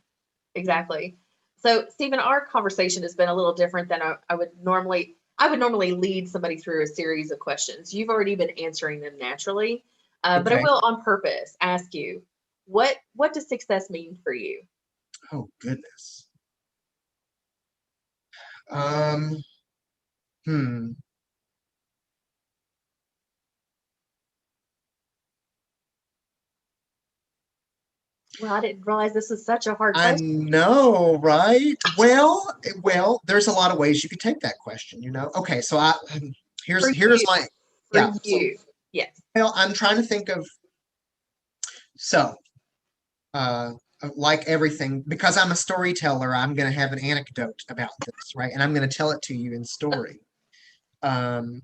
Exactly. So, Stephen, our conversation has been a little different than I would normally. I would normally lead somebody through a series of questions. You've already been answering them naturally, but I Okay. will, on purpose, ask you, what does success mean for you? Oh goodness. Um, hmm. Well, I didn't realize this was such a hard I question know, right? Well, there's a lot of ways you could take that question, you know. Okay, so for here's you. my For yeah. So you, yes. well, I'm trying to think of so uh like everything, because I'm a storyteller, I'm going to have an anecdote about this, right? And I'm going to tell it to you in story. Um,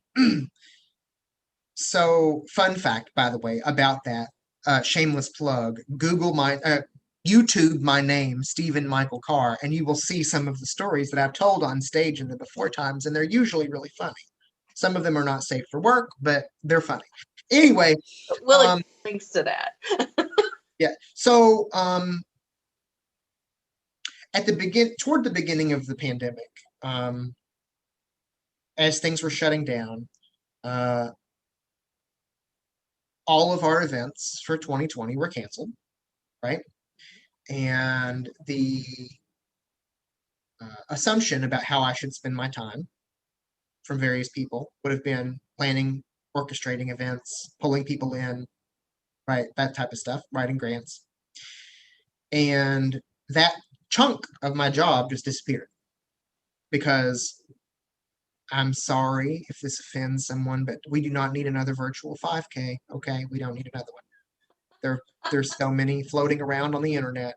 so fun fact, by the way, about that, shameless plug, YouTube my name, Stephen Michael Carr, and you will see some of the stories that I've told on stage in the before times, and they're usually really funny. Some of them are not safe for work, but they're funny. Anyway, We'll um, links to that. yeah. So toward the beginning of the pandemic, um, as things were shutting down, uh, all of our events for 2020 were canceled, right? And the assumption about how I should spend my time from various people would have been planning, orchestrating events, pulling people in, right? That type of stuff, writing grants. And that chunk of my job just disappeared because I'm sorry if this offends someone, but we do not need another virtual 5K. Okay, we don't need another one. There's so many floating around on the internet.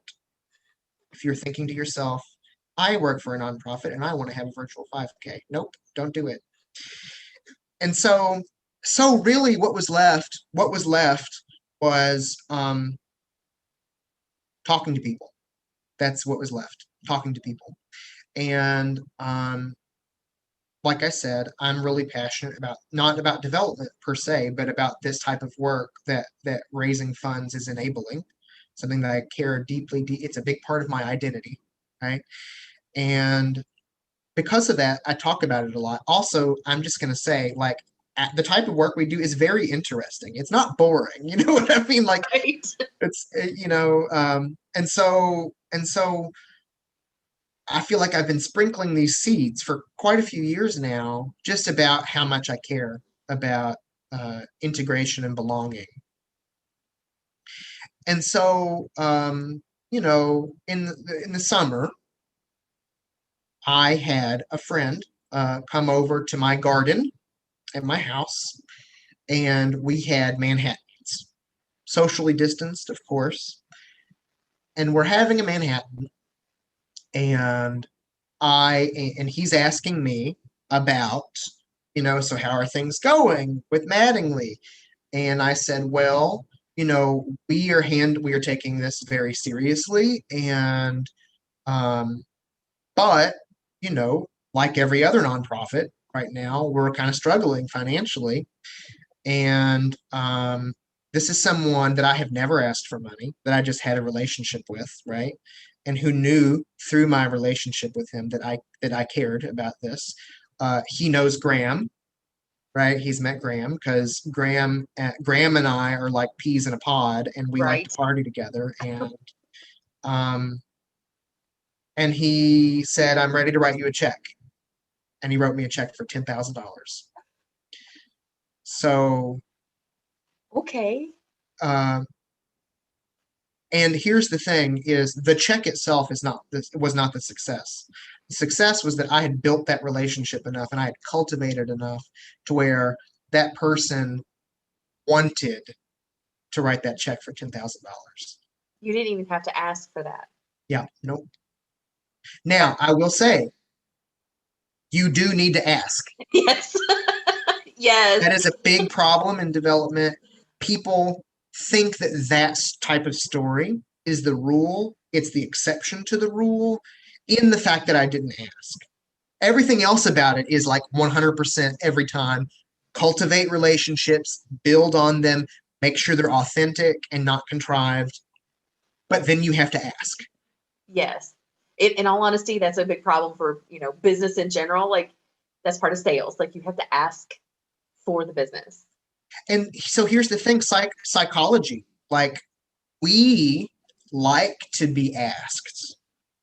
If you're thinking to yourself, I work for a nonprofit and I want to have a virtual 5K. Nope, don't do it. And so really what was left was talking to people. That's what was left, talking to people. And like I said, I'm really passionate about, not about development per se, but about this type of work that raising funds is enabling, something that I care deeply. It's a big part of my identity, right? And because of that, I talk about it a lot. Also, I'm just going to say, like, the type of work we do is very interesting. It's not boring. You know what I mean? Like, Right. it's, and so I feel like I've been sprinkling these seeds for quite a few years now, just about how much I care about integration and belonging. And so, in the summer, I had a friend come over to my garden at my house, and we had Manhattans, socially distanced, of course. And we're having a Manhattan, and and he's asking me about, so how are things going with Mattingly? And I said, well, we are taking this very seriously, and um, but like every other nonprofit right now, we're kind of struggling financially. And this is someone that I have never asked for money, that I just had a relationship with, right? And who knew through my relationship with him that I cared about this. He knows Graham, right? He's met Graham because Graham and I are like peas in a pod, and we like to Right. party together. Um, and he said, "I'm ready to write you a check," and he wrote me a check for $10,000. So Okay. uh, and here's the thing: is the check itself was not the success. Success was that I had built that relationship enough and I had cultivated enough to where that person wanted to write that check for $10,000. You didn't even have to ask for that. Yeah, nope. Now, I will say, you do need to ask. Yes. Yes. That is a big problem in development. People think that that type of story is the rule, it's the exception to the rule, in the fact that I didn't ask. Everything else about it is like 100% every time. Cultivate relationships, build on them, make sure they're authentic and not contrived. But then you have to ask. Yes. In all honesty, that's a big problem for, business in general. Like, that's part of sales. Like, you have to ask for the business. And so here's the thing, psychology. Like, we like to be asked,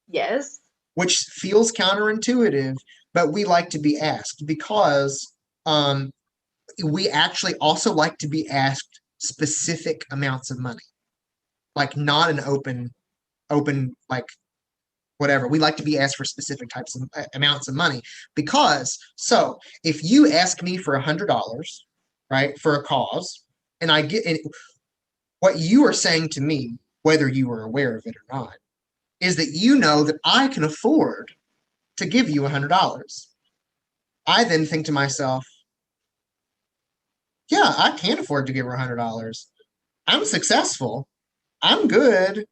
Yes. which feels counterintuitive, but we like to be asked because we actually also like to be asked specific amounts of money, like not an open like whatever. We like to be asked for specific types of amounts of money because so if you ask me for $100, right, for a cause, and I get and what you are saying to me, whether you are aware of it or not, is that you know that I can afford to give you $100. I then think to myself, yeah, I can afford to give her $100. I'm successful. I'm good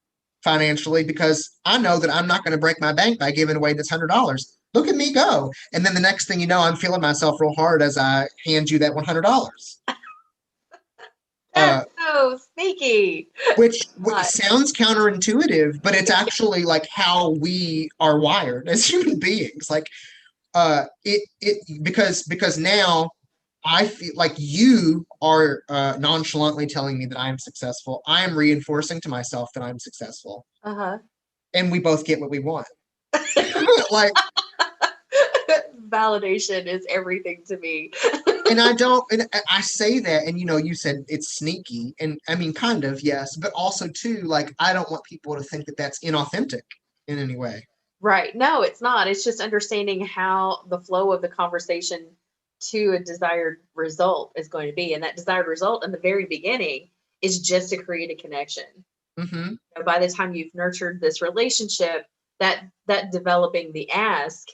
financially because I know that I'm not going to break my bank by giving away this $100. Look at me go. And then the next thing you know, I'm feeling myself real hard as I hand you that $100. That's so sneaky. Which God. sounds counterintuitive, but it's actually like how we are wired as human beings. Like because now I feel like you are nonchalantly telling me that I am successful. I am reinforcing to myself that I'm successful, Uh-huh. and we both get what we want. Like, Validation is everything to me. and I don't, and I say that, and you said it's sneaky, and I mean, kind of, yes, but also too, like, I don't want people to think that that's inauthentic in any way. Right. No, it's not. It's just understanding how the flow of the conversation to a desired result is going to be. And that desired result in the very beginning is just to create a connection. Mm-hmm. By the time you've nurtured this relationship, that developing the ask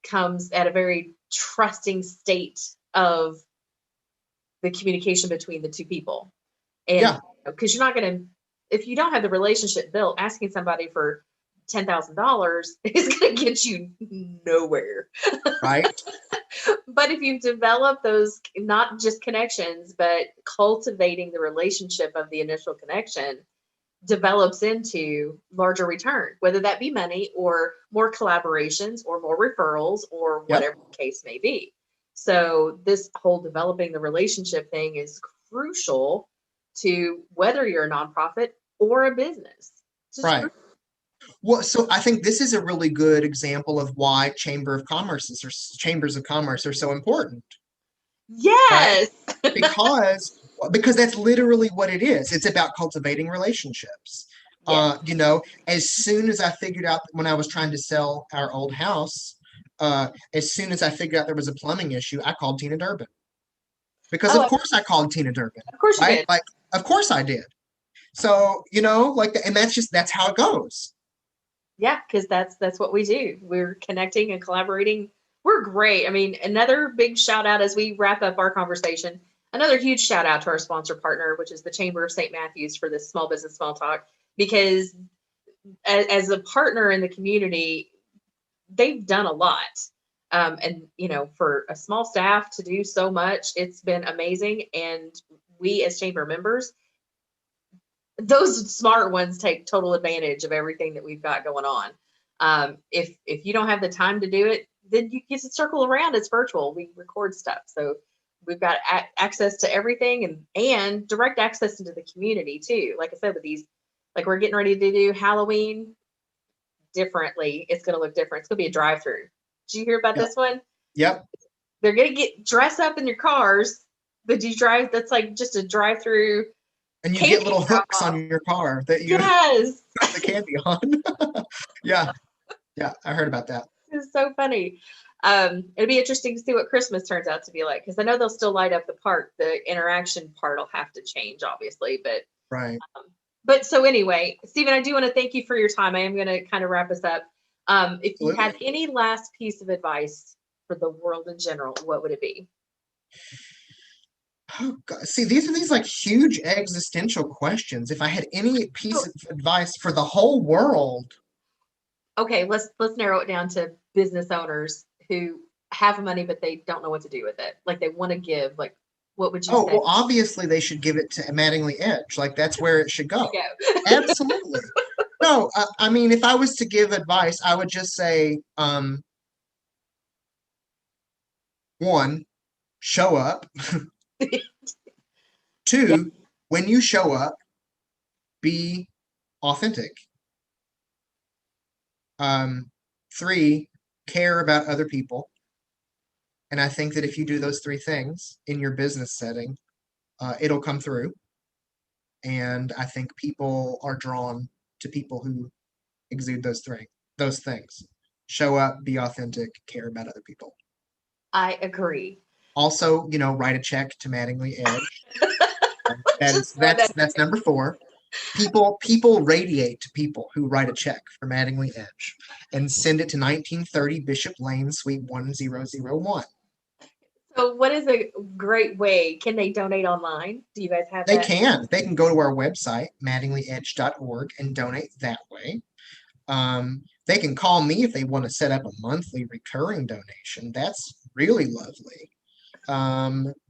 comes at a very trusting state of the communication between the two people. And Yeah. because you're not going to, if you don't have the relationship built, asking somebody for $10,000 is going to get you nowhere. Right. But if you've developed those, not just connections, but cultivating the relationship of the initial connection, develops into larger return, whether that be money or more collaborations or more referrals or Yep. whatever the case may be. So this whole developing the relationship thing is crucial to whether you're a nonprofit or a business. Right. Well, so I think this is a really good example of why chambers of commerce are so important. Yes. Right? Because that's literally what it is. It's about cultivating relationships. Yes. As soon as I figured out when I was trying to sell our old house, as soon as I figured out there was a plumbing issue, I called Tina Durbin. Because of course I called Tina Durbin. Of course you Right? did. Like, of course I did. So, and that's how it goes. Yeah, because that's what we do. We're connecting and collaborating. We're great. I mean, another big shout out as we wrap up our conversation. Another huge shout out to our sponsor partner, which is the Chamber of St. Matthews for this Small Business Small Talk, because as a partner in the community, they've done a lot. And for a small staff to do so much, it's been amazing. And we as chamber members, those smart ones take total advantage of everything that we've got going on. If you don't have the time to do it, then you get to circle around. It's virtual. We record stuff, so we've got access to everything and direct access into the community too. Like I said, with these, like we're getting ready to do Halloween differently. It's going to look different. It's going to be a drive-through. Did you hear about Yep. this one? Yep. They're going to get dressed up in your cars, but you drive. That's like just a drive-through. And you get little hooks on your car that you yes put the candy on. Yeah. Yeah, I heard about that. is so funny. It'll be interesting to see what Christmas turns out to be like, because I know they'll still light up the park. The interaction part will have to change, obviously, but Right. but so anyway, Stephen, I do want to thank you for your time. I am going to kind of wrap us up. If you had Absolutely. any last piece of advice for the world in general, what would it be? Oh, God. See, these are these like huge existential questions. If I had any piece Oh, of advice for the whole world, okay, let's narrow it down to business owners who have money but they don't know what to do with it. Like they want to give. Like, what would you oh, say? well, obviously they should give it to Mattingly Edge. Like that's where it should There go. you go. Absolutely. No, I mean, if I was to give advice, I would just say, one, show up. Yeah, Two, when you show up, be authentic. Um, Three, care about other people. And I think that if you do those three things in your business setting, it'll come through. And I think people are drawn to people who exude those things. Show up, be authentic, care about other people. I agree. Also, write a check to Mattingly Edge. That is Just throw that. that's number four. People radiate to people who write a check for Mattingly Edge and send it to 1930 Bishop Lane, Suite 1001. So, what is a great way? Can they donate online? Do you guys have They that? can. They can go to our website, mattinglyedge.org, and donate that way. They can call me if they want to set up a monthly recurring donation. That's really lovely.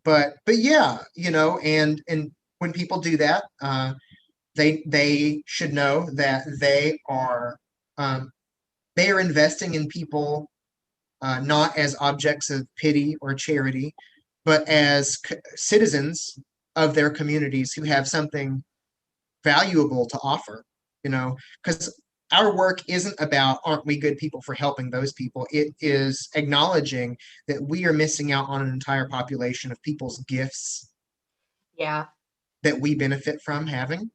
But yeah, and when people do that, they should know that um, they are investing in people, not as objects of pity or charity, but as citizens of their communities who have something valuable to offer, because our work isn't about aren't we good people for helping those people. It is acknowledging that we are missing out on an entire population of people's gifts Yeah, that we benefit from having.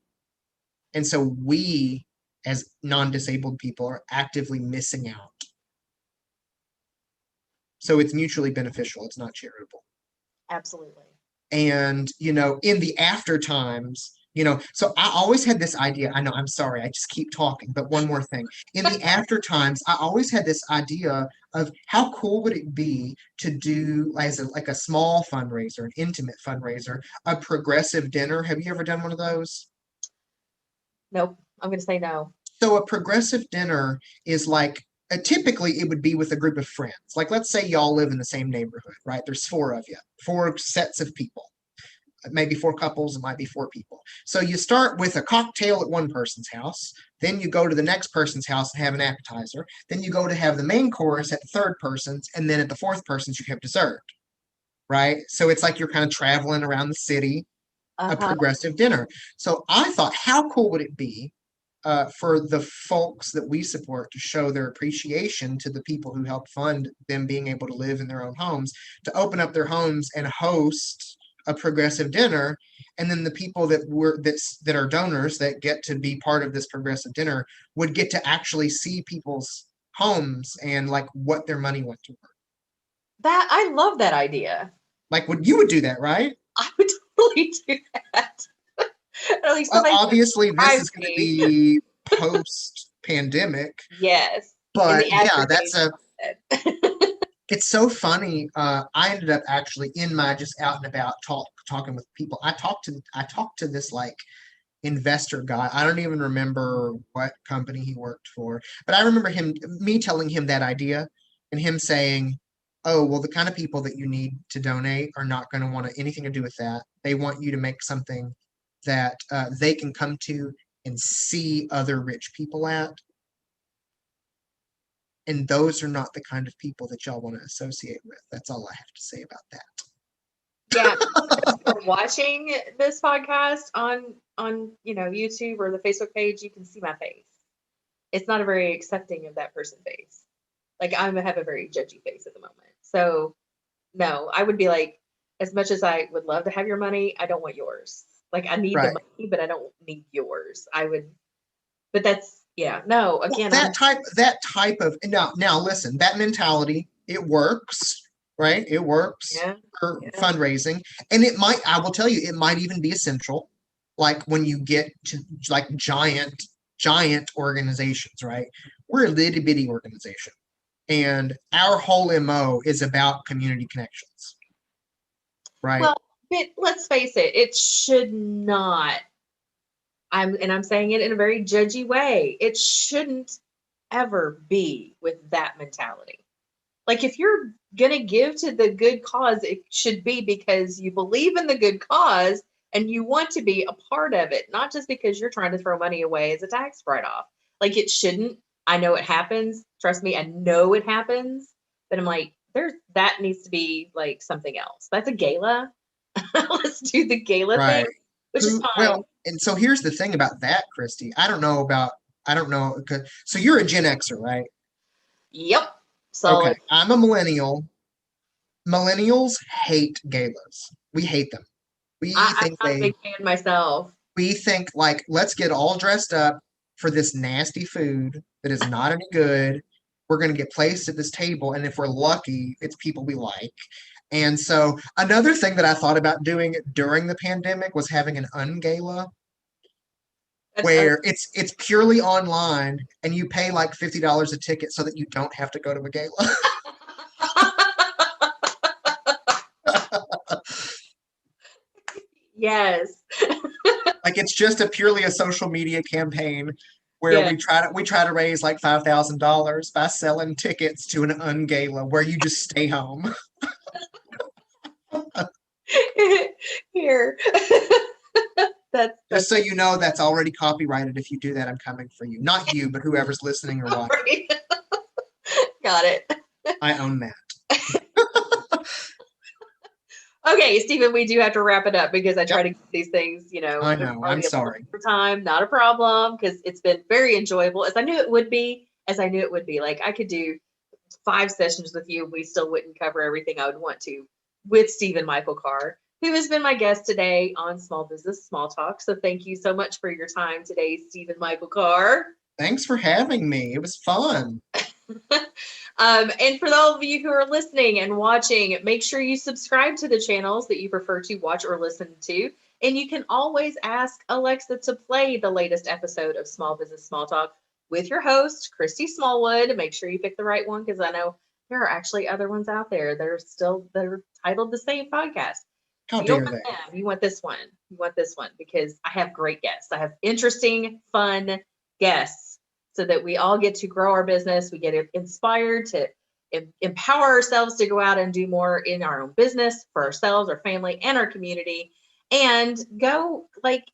And so we, as non-disabled people, are actively missing out. So it's mutually beneficial. It's not charitable. absolutely. And in the after times, so I always had this idea. I know, I'm sorry, I just keep talking, but one more thing. In the after times, I always had this idea of how cool would it be to do as like a small fundraiser, an intimate fundraiser, a progressive dinner. Have you ever done one of those? Nope. I'm going to say no. So a progressive dinner is like, typically it would be with a group of friends. Like, let's say y'all live in the same neighborhood, right? There's four of you, four sets of people, maybe four couples, it might be four people. So you start with a cocktail at one person's house, then you go to the next person's house and have an appetizer, then you go to have the main course at the third person's, and then at the fourth person's you have dessert, right? So it's like you're kind of traveling around the city, a Uh-huh. progressive dinner. So I thought, how cool would it be for the folks that we support to show their appreciation to the people who help fund them being able to live in their own homes, to open up their homes and host a progressive dinner, and then the people that are donors that get to be part of this progressive dinner would get to actually see people's homes and like what their money went to. That I love that idea. Like, would you would do that, right? I would totally do that. At least somebody's going to Obviously, this drive is going to me. be post pandemic, Yes. In but the yeah, after days. it's so funny. I ended up actually in my just out and about talking with people. I talked to this like investor guy. I don't even remember what company he worked for, but I remember me telling him that idea and him saying, "Oh, well, the kind of people that you need to donate are not going to want anything to do with that. They want you to make something that they can come to and see other rich people at. And those are not the kind of people that y'all want to associate with." That's all I have to say about Yeah. that. If you're watching this podcast on YouTube or the Facebook page, you can see my face. It's not a very accepting of that person's face. Like I have a very judgy face at the moment. So no, I would be like, as much as I would love to have your money, I don't want yours. Like I need the Right. money, but I don't need yours. I would, but that's Yeah, no, again, that type of now listen, that mentality, it works, right? It works yeah, for yeah. fundraising, and I will tell you, it might even be essential, like when you get to like giant organizations, right? We're a little bitty organization, and our whole MO is about community connections, right? Well, but let's face it, it should not. I'm saying it in a very judgy way. It shouldn't ever be with that mentality. Like if you're gonna give to the good cause, it should be because you believe in the good cause and you want to be a part of it, not just because you're trying to throw money away as a tax write-off. Like it shouldn't. I know it happens. Trust me, I know it happens. But I'm like, that needs to be like something else. That's a gala. Let's do the gala thing, Right. which is fine. And so here's the thing about that, Christy. I don't know. So you're a Gen Xer, right? Yep. Okay. Solid. I'm a millennial. Millennials hate galas. We hate them. We I'm think not a big fan myself. we think like, let's get all dressed up for this nasty food that is not any good. We're going to get placed at this table. And if we're lucky, it's people we like. And so another thing that I thought about doing during the pandemic was having an ungala where it's purely online and you pay like $50 a ticket so that you don't have to go to a gala. Yes. Like it's just purely a social media campaign where Yeah. we try to raise like $5,000 by selling tickets to an ungala where you just stay home. Here. Just so you know, that's already copyrighted. If you do that, I'm coming for you. Not you, but whoever's listening or watching. Right. Got it. I own that. Okay, Stephen, we do have to wrap it up because I try Yep. to get these things, I know. I'm sorry. For time, not a problem, because it's been very enjoyable, as I knew it would be. Like I could do 5 sessions with you, we still wouldn't cover everything I would want to with Stephen Michael Carr, who has been my guest today on Small Business Small Talk. So thank you so much for your time today, Stephen Michael Carr. Thanks for having me. It was fun. And for all of you who are listening and watching, make sure you subscribe to the channels that you prefer to watch or listen to. And you can always ask Alexa to play the latest episode of Small Business Small Talk with your host, Christy Smallwood. Make sure you pick the right one, because I know there are actually other ones out there that are titled the same podcast. How You don't dare want they? them. You want this one. You want this one because I have great guests. I have interesting, fun guests so that we all get to grow our business. We get inspired to empower ourselves to go out and do more in our own business for ourselves, our family, and our community, and go like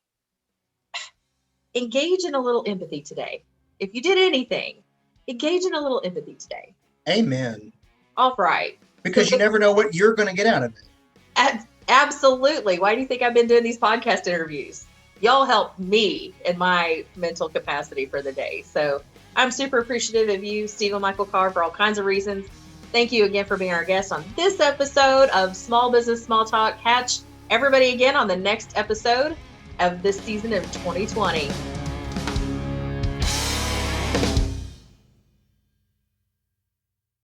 engage in a little empathy today. If you did anything, engage in a little empathy today. Amen. All right. Because you never know what you're going to get out of it. Absolutely. Why do you think I've been doing these podcast interviews? Y'all help me in my mental capacity for the day. So I'm super appreciative of you, Stephen Michael Carr, for all kinds of reasons. Thank you again for being our guest on this episode of Small Business Small Talk. Catch everybody again on the next episode of this season of 2020.